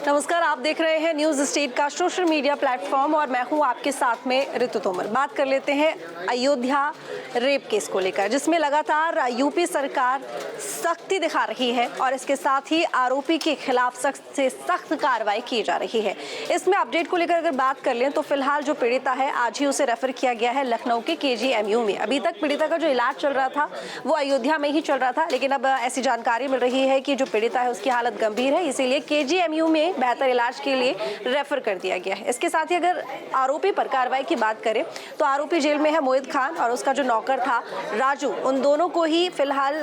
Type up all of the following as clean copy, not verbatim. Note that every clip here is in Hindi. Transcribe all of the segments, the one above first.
नमस्कार, आप देख रहे हैं न्यूज़ स्टेट का सोशल मीडिया प्लेटफॉर्म और मैं हूं आपके साथ में ऋतु तोमर। बात कर लेते हैं अयोध्या रेप केस को लेकर, जिसमें लगातार यूपी सरकार सख्ती दिखा रही है और इसके साथ ही आरोपी के खिलाफ सख्त से सख्त कार्रवाई की जा रही है। इसमें अपडेट को लेकर अगर बात कर लें तो फिलहाल जो पीड़िता है आज ही उसे रेफर किया गया है लखनऊ के KGMU में। अभी तक पीड़िता का जो इलाज चल रहा था वो अयोध्या में ही चल रहा था, लेकिन अब ऐसी जानकारी मिल रही है कि जो पीड़िता है उसकी हालत गंभीर है, इसीलिए KGMU में बेहतर इलाज के लिए रेफर कर दिया गया है। इसके साथ ही अगर आरोपी पर कार्रवाई की बात करें तो आरोपी जेल में है मोहित खान और उसका जो नौकर था राजू, उन दोनों को ही फिलहाल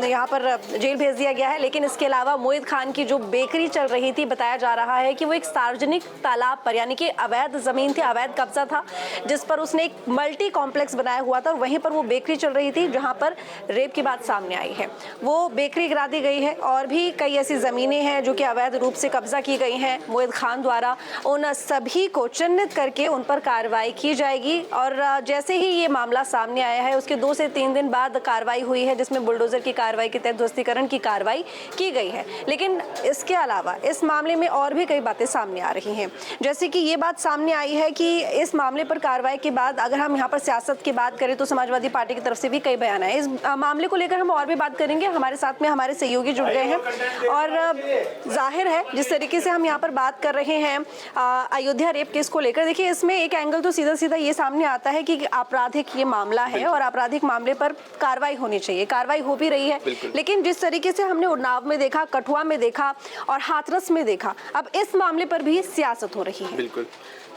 यहाँ पर जेल भेज दिया गया है। लेकिन इसके अलावा मोहित खान की जो बेकरी चल रही थी, बताया जा रहा है कि वो एक सार्वजनिक तालाब पर, यानी कि अवैध जमीन थी, अवैध कब्जा था, जिस पर उसने एक मल्टी कॉम्प्लेक्स बनाया हुआ था और वहीं पर वो बेकरी चल रही थी जहाँ पर रेप की बात सामने आई है। वो बेकरी गिरा दी गई है और भी कई ऐसी जमीनें हैं जो कि अवैध रूप से कब्जा की गई हैं मोहित खान द्वारा। उन सभी को चिन्हित करके उन पर कार्रवाई की जाएगी और जैसे ही ये मामला सामने आया है उसके 2 से 3 दिन बाद कार्रवाई हुई है, जिसमें बुलडोजर की कार्रवाई के तहत ध्वस्तीकरण की कार्रवाई की गई है। लेकिन इसके अलावा इस मामले में और भी कई बातें सामने आ रही हैं, जैसे कि ये बात सामने आई है कि इस मामले पर कार्रवाई के बाद अगर हम यहाँ पर सियासत की बात करें तो समाजवादी पार्टी की तरफ से भी कई बयान आए। इस मामले को लेकर हम और भी बात करेंगे। हमारे साथ में हमारे सहयोगी जुड़ गए हैं और जाहिर है जिस तरीके से हम यहाँ पर बात कर रहे हैं अयोध्या रेप केस को लेकर, देखिए इसमें एक एंगल तो सीधा सीधा ये सामने आता है कि आपराधिक ये मामला है और आपराधिक मामले पर कार्रवाई होनी चाहिए, कार्रवाई हो भी रही है। लेकिन जिस तरीके से हमने उन्नाव में देखा, कठुआ में देखा और हाथरस में देखा, अब इस मामले पर भी सियासत हो रही है। बिल्कुल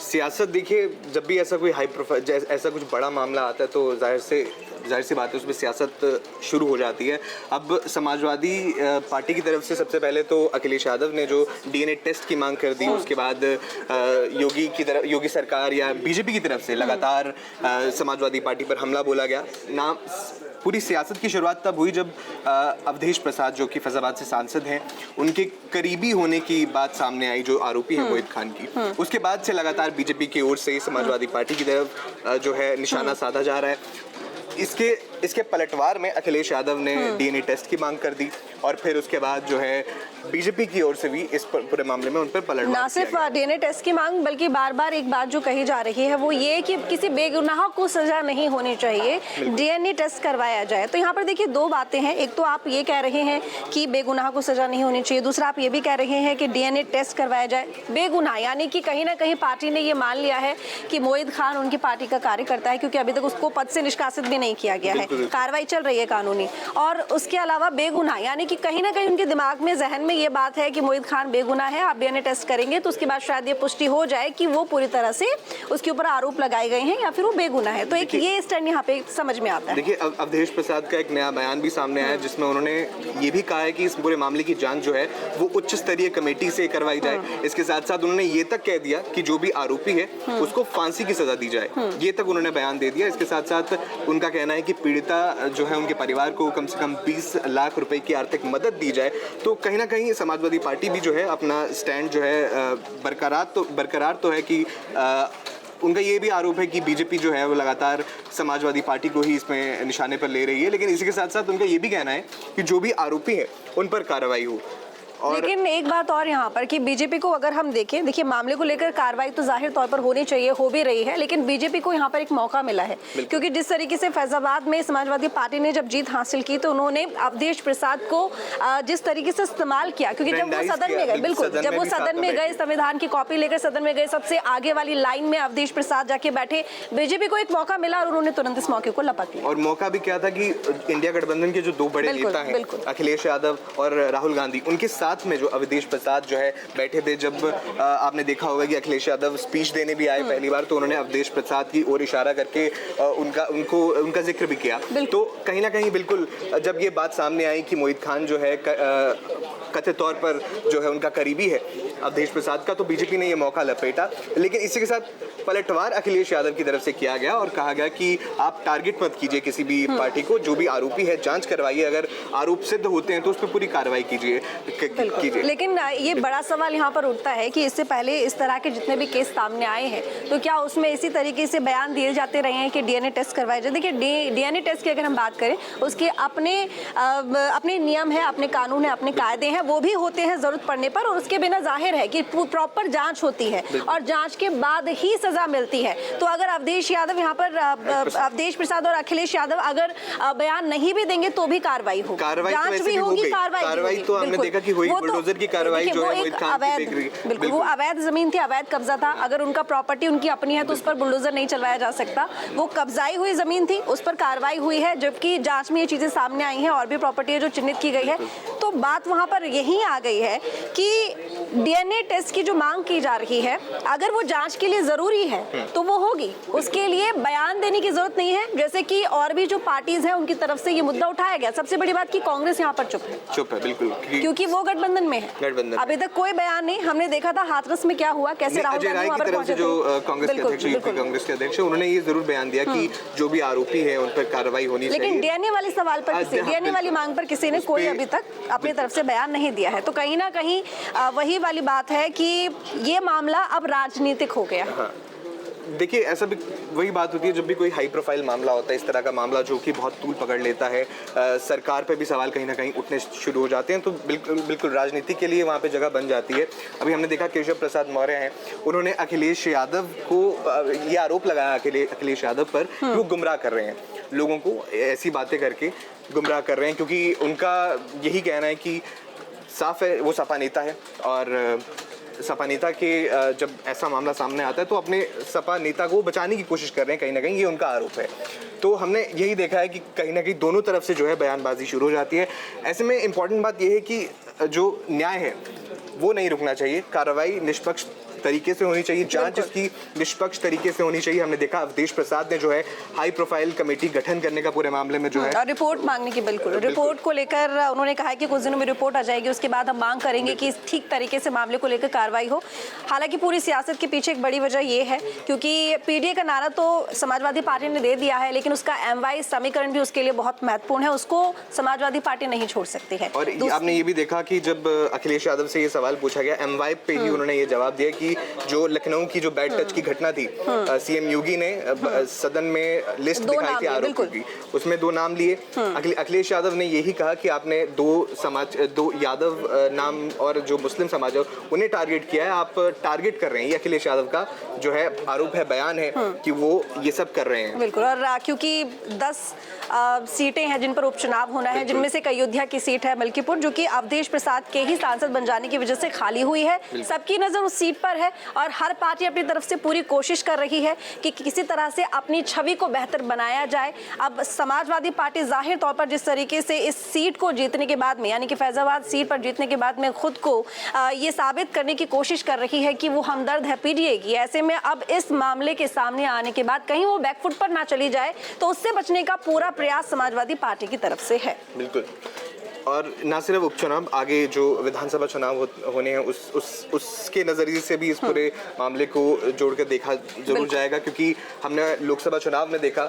सियासत, देखिए जब भी ऐसा कोई हाई प्रोफाइल ऐसा कुछ बड़ा मामला आता है तो जाहिर सी बात है उसमें सियासत शुरू हो जाती है। अब समाजवादी पार्टी की तरफ से सबसे पहले तो अखिलेश यादव ने जो DNA टेस्ट की मांग कर दी, उसके बाद योगी सरकार या बीजेपी की तरफ से लगातार समाजवादी पार्टी पर हमला बोला गया। पूरी सियासत की शुरुआत तब हुई जब अवधेश प्रसाद, जो कि फैजाबाद से सांसद हैं, उनके करीबी होने की बात सामने आई, जो आरोपी है मोहित खान की। उसके बाद से लगातार बीजेपी की ओर से समाजवादी पार्टी की तरफ जो है निशाना साधा जा रहा है। इसके पलटवार में अखिलेश यादव ने DNA टेस्ट की मांग कर दी और फिर उसके बाद जो है बीजेपी की ओर से भी इस पूरे मामले में उन पर पलटवार ना सिर्फ DNA टेस्ट की मांग, बल्कि बार बार एक बात जो कही जा रही है वो ये कि किसी बेगुनाह को सजा नहीं होनी चाहिए, DNA टेस्ट करवाया जाए। तो यहाँ पर देखिए 2 बातें हैं। एक तो आप ये कह रहे हैं कि बेगुनाह को सजा नहीं होनी चाहिए, दूसरा आप ये भी कह रहे हैं कि DNA टेस्ट करवाया जाए। बेगुनाह यानी कि कहीं ना कहीं पार्टी ने ये मान लिया है कि मोहित खान उनकी पार्टी का कार्यकर्ता है, क्योंकि अभी तक उसको पद से निष्कासित भी नहीं किया गया है, कार्रवाई चल रही है कानूनी। और उसके अलावा बेगुनाह यानी कि कहीं ना कहीं उनके दिमाग में, जहन में ये बात है कि मोहित खान बेगुनाह है, आप DNA टेस्ट करेंगे तो उसके बाद शायद ये पुष्टि हो जाए कि वो पूरी तरह से उसके ऊपर आरोप लगाए गए हैं या फिर वो बेगुनाह है। तो एक ये स्टैंड यहाँ पे समझ में आता है। देखिए अवधेश प्रसाद का एक नया बयान भी सामने आया जिसमें उन्होंने ये भी कहा है कि इस पूरे मामले की जांच जो है वो उच्च स्तरीय कमेटी से करवाई जाए। इसके साथ साथ उन्होंने ये तक कह दिया कि जो भी आरोपी है उसको फांसी की सजा दी जाए, ये तक उन्होंने बयान दे दिया। इसके साथ साथ उनका कहना है कि पीड़िता जो है उनके परिवार को कम से कम 20 लाख रुपए की आर्थिक मदद दी जाए। तो कहीं ना कहीं समाजवादी पार्टी भी जो है अपना स्टैंड जो है बरकरार तो है कि उनका ये भी आरोप है कि बीजेपी जो है वो लगातार समाजवादी पार्टी को ही इसमें निशाने पर ले रही है। लेकिन इसी के साथ साथ उनका ये भी कहना है कि जो भी आरोपी है उन पर कार्रवाई हो। लेकिन एक बात और यहाँ पर कि बीजेपी को अगर हम देखें, देखिए मामले को लेकर कार्रवाई तो जाहिर तौर पर होनी चाहिए, हो भी रही है, लेकिन बीजेपी को यहाँ पर एक मौका मिला है, क्योंकि जिस तरीके से फैजाबाद में समाजवादी पार्टी ने जब जीत हासिल की तो उन्होंने अवधेश प्रसाद को जिस तरीके से इस्तेमाल किया, क्योंकि जब वो सदन में गए, बिल्कुल जब वो सदन में गए, संविधान की कॉपी लेकर सदन में गए, सबसे आगे वाली लाइन में अवधेश प्रसाद जाके बैठे, बीजेपी को एक मौका मिला और उन्होंने तुरंत इस मौके को लपक लिया। और मौका भी क्या था कि इंडिया गठबंधन के जो 2 बड़े नेता हैं, अखिलेश यादव और राहुल गांधी, उनके साथ में जो अवधेश प्रसाद जो है बैठे थे। जब आपने देखा होगा कि अखिलेश यादव स्पीच देने भी आए पहली बार, तो उन्होंने अवधेश प्रसाद की ओर इशारा करके उनका जिक्र भी किया। तो कहीं ना कहीं बिल्कुल जब ये बात सामने आई कि मोहित खान जो है कथित तौर पर जो है उनका करीबी है अवधेश प्रसाद का, तो बीजेपी ने ये मौका लपेटा। लेकिन इसी के साथ पलटवार अखिलेश यादव की तरफ से किया गया और कहा गया कि आप टारगेट मत कीजिए किसी भी पार्टी को, जो भी आरोपी है जांच करवाइए, अगर आरोप सिद्ध होते हैं तो उस पर पूरी कार्रवाई कीजिए। लेकिन ये बड़ा सवाल यहाँ पर उठता है कि इससे पहले इस तरह के जितने भी केस सामने आए हैं तो क्या उसमें इसी तरीके से बयान दिए जाते रहे हैं कि DNA टेस्ट करवाए जाए। देखिए DNA टेस्ट की अगर हम बात करें उसके अपने नियम है, अपने कानून है, अपने कायदे हैं, वो भी होते हैं जरूरत पड़ने पर, और उसके बिना जाहिर जाहिर है कि प्रॉपर जांच होती है और जांच के बाद ही सजा मिलती है। तो अगर अवधेश यादव यहाँ पर अवधेश प्रसाद और अखिलेश यादव अगर बयान नहीं भी देंगे तो भी कार्रवाई होगी, जांच भी होगी, कार्रवाई तो हमने देखा कि हुई, बुलडोजर की कार्रवाई जो है बिल्कुल वो अवैध जमीन थी, अवैध कब्जा था। अगर उनका प्रॉपर्टी उनकी अपनी है तो उस पर बुलडोजर नहीं चलवाया जा सकता। वो कब्जाई हुई जमीन थी, उस पर कार्रवाई हुई है, जबकि जांच में ये चीजें सामने आई हैं और भी प्रॉपर्टी है जो चिन्हित की गई है। तो बात वहां पर यही आ गई है कि डीएनए टेस्ट की जो मांग की जा रही है, अगर वो जांच के लिए जरूरी है तो वो होगी, उसके लिए बयान देने की जरूरत नहीं है। जैसे कि और भी जो पार्टीज हैं उनकी तरफ से ये मुद्दा उठाया गया। सबसे बड़ी बात कि कांग्रेस यहाँ पर चुप है बिल्कुल, क्योंकि वो गठबंधन में है। अभी तक कोई बयान नहीं। हमने देखा था हाथरस में क्या हुआ, कैसे राहुल गांधी वहां पर पहुंचे थे। जो कांग्रेस के अध्यक्ष, यूपी कांग्रेस के अध्यक्ष, उन्होंने ये जरूर बयान दिया कि जो भी आरोपी है उन पर कार्रवाई होनी चाहिए। लेकिन डीएनए वाले सवाल पर डीएनए वाली मांग पर किसी ने कोई अभी तक अपनी तरफ से बयान नहीं दिया है। तो कहीं ना कहीं वही वाली बात है कि ये मामला अब राजनीतिक हो गया। देखिए, ऐसा भी वही बात होती है जब भी कोई हाई प्रोफाइल मामला होता है, इस तरह का मामला जो कि बहुत तूल पकड़ लेता है, सरकार पे भी सवाल कहीं ना कहीं उठने शुरू हो जाते हैं, तो बिल्कुल राजनीति के लिए वहाँ पे जगह बन जाती है। अभी हमने देखा केशव प्रसाद मौर्य हैं, उन्होंने अखिलेश यादव को ये आरोप लगाया अखिलेश यादव पर कि वो गुमराह कर रहे हैं, लोगों को ऐसी बातें करके गुमराह कर रहे हैं, क्योंकि उनका यही कहना है कि साफ है वो सपा नेता है और सपा नेता के जब ऐसा मामला सामने आता है तो अपने सपा नेता को बचाने की कोशिश कर रहे हैं, कहीं ना कहीं ये उनका आरोप है। तो हमने यही देखा है कि कहीं ना कहीं दोनों तरफ से जो है बयानबाजी शुरू हो जाती है। ऐसे में इम्पॉर्टेंट बात यह है कि जो न्याय है वो नहीं रुकना चाहिए, कार्रवाई निष्पक्ष तरीके से होनी चाहिए, जांच इसकी निष्पक्ष तरीके से होनी चाहिए। हमने देखा अवधेश प्रसाद ने जो है हाई प्रोफाइल कमेटी गठन करने का पूरे मामले में जो है और रिपोर्ट मांगने की बिल्कुल रिपोर्ट को लेकर उन्होंने कहा है कि कुछ दिनों में रिपोर्ट आ जाएगी, उसके बाद हम मांग करेंगे कि ठीक तरीके से मामले को लेकर कार्रवाई हो। हालांकि पूरी सियासत के पीछे एक बड़ी वजह ये है क्योंकि पीडीए का नारा तो समाजवादी पार्टी ने दे दिया है, लेकिन उसका एमवाई समीकरण भी उसके लिए बहुत महत्वपूर्ण है, उसको समाजवादी पार्टी नहीं छोड़ सकती है। और आपने ये भी देखा कि जब अखिलेश यादव से ये सवाल पूछा गया एमवाई पे ही उन्होंने ये जवाब दिया कि जो लखनऊ की जो बैड टच की घटना थी, सीएम योगी ने सदन में लिस्ट दिखाई थी आरोपों की, उसमें 2 नाम लिए। अखिलेश यादव ने यही कहा कि आपने 2 यादव नाम और जो मुस्लिम समाज है उन्हें टारगेट किया है, आप टारगेट कर रहे हैं। ये अखिलेश यादव का जो है आरोप है, बयान है कि वो ये सब कर रहे हैं। बिल्कुल, और क्योंकि 10 सीटें हैं जिन पर उपचुनाव होना है, जिनमें से एक अयोध्या की सीट है मलकीपुर, जो कि अवधेश प्रसाद के ही सांसद बन जाने की वजह से खाली हुई है। सबकी नजर उस सीट पर है और हर पार्टी अपनी तरफ से पूरी कोशिश कर रही है कि किसी तरह से अपनी छवि को बेहतर बनाया जाए। अब समाजवादी पार्टी जाहिर तौर पर जिस तरीके से इस सीट को जीतने के बाद में, यानी कि फैजाबाद सीट पर जीतने के बाद में खुद को ये साबित करने की कोशिश कर रही है कि वो हमदर्द है पीडीए की, ऐसे में अब इस मामले के सामने आने के बाद कहीं वो बैकफुट पर ना चली जाए, तो उससे बचने का पूरा प्रयास समाजवादी पार्टी की तरफ से है। बिल्कुल, और ना सिर्फ उपचुनाव, आगे जो विधानसभा चुनाव होने हैं उसके नज़रिए से भी इस पूरे मामले को जोड़कर देखा जरूर जाएगा, क्योंकि हमने लोकसभा चुनाव में देखा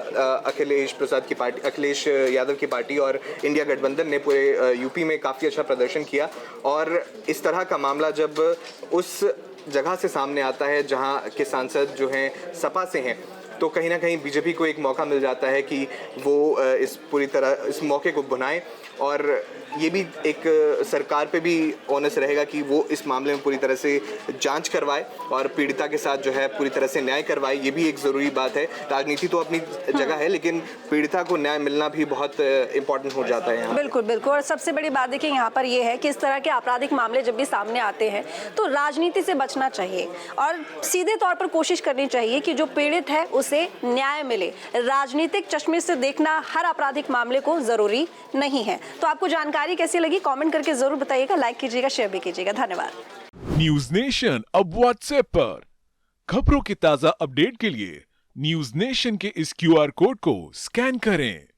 अखिलेश यादव की पार्टी और इंडिया गठबंधन ने पूरे यूपी में काफ़ी अच्छा प्रदर्शन किया, और इस तरह का मामला जब उस जगह से सामने आता है जहाँ के सांसद जो हैं सपा से हैं, तो कहीं ना कहीं बीजेपी को एक मौका मिल जाता है कि वो इस मौके को भुनाए, और ये भी एक सरकार पे भी ऑनस रहेगा कि वो इस मामले में पूरी तरह से जांच करवाए और पीड़िता के साथ जो है पूरी तरह से न्याय करवाए। ये भी एक ज़रूरी बात है। राजनीति तो अपनी जगह है, लेकिन पीड़िता को न्याय मिलना भी बहुत इम्पोर्टेंट हो जाता है यहाँ। बिल्कुल बिल्कुल, और सबसे बड़ी बात देखिए यहाँ पर ये है कि इस तरह के आपराधिक मामले जब भी सामने आते हैं तो राजनीति से बचना चाहिए और सीधे तौर पर कोशिश करनी चाहिए कि जो पीड़ित है उसे न्याय मिले। राजनीतिक चश्मे से देखना हर आपराधिक मामले को जरूरी नहीं है। तो आपको जानकारी कैसी लगी कमेंट करके जरूर बताइएगा, लाइक कीजिएगा, शेयर भी कीजिएगा। धन्यवाद। न्यूज नेशन अब व्हाट्सएप पर खबरों की ताजा अपडेट के लिए न्यूज नेशन के इस QR कोड को स्कैन करें।